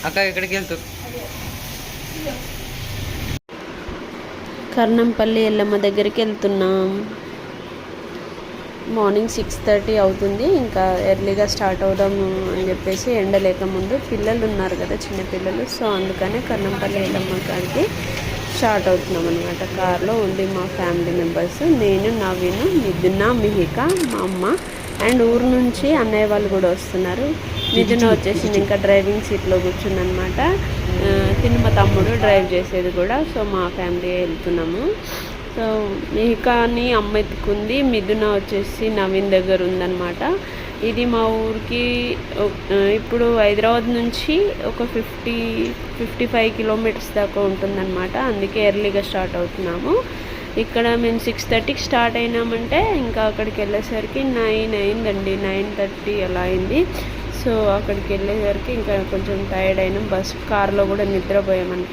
అక్క ఎక్కడికి వెళ్తారు? కర్ణంపల్లి ఎల్లమ్మ దగ్గరికి వెళ్తున్నాం. మార్నింగ్ 6:30 అవుతుంది. ఇంకా ఎర్లీగా స్టార్ట్ అవుదాము అని చెప్పేసి ఎండ లేకముందు పిల్లలు ఉన్నారు కదా, చిన్నపిల్లలు. సో అందుకనే కర్ణంపల్లి ఎల్లమ్మ కాడికి స్టార్ట్ అవుతున్నాం అనమాట. కార్లో ఉంది మా ఫ్యామిలీ మెంబర్స్, నేను, నవీన్, మిథున, మిహిక, మా అమ్మ అండ్ ఊరు నుంచి అన్నయ్య వాళ్ళు కూడా వస్తున్నారు. మిథున వచ్చేసింది ఇంకా డ్రైవింగ్ సీట్లో కూర్చుందనమాట. తిని మా తమ్ముడు డ్రైవ్ చేసేది కూడా. సో మా ఫ్యామిలీ వెళ్తున్నాము. సో మిహికాని అమ్మ ఎత్తుకుంది, మిథున వచ్చేసి నవీన్ దగ్గర ఉందన్నమాట. ఇది మా ఊరికి ఇప్పుడు హైదరాబాద్ నుంచి ఒక 55 కిలోమీటర్స్ దాకా ఉంటుందన్నమాట. అందుకే ఎర్లీగా స్టార్ట్ అవుతున్నాము. ఇక్కడ మేము 6:30కి స్టార్ట్ అయినామంటే ఇంకా అక్కడికి వెళ్ళేసరికి 9 అయిందండి, 9:30 అలా అయింది. సో అక్కడికి వెళ్ళేసరికి ఇంకా కొంచెం టైర్డ్ అయినాం. కార్లో కూడా నిద్రపోయామంట.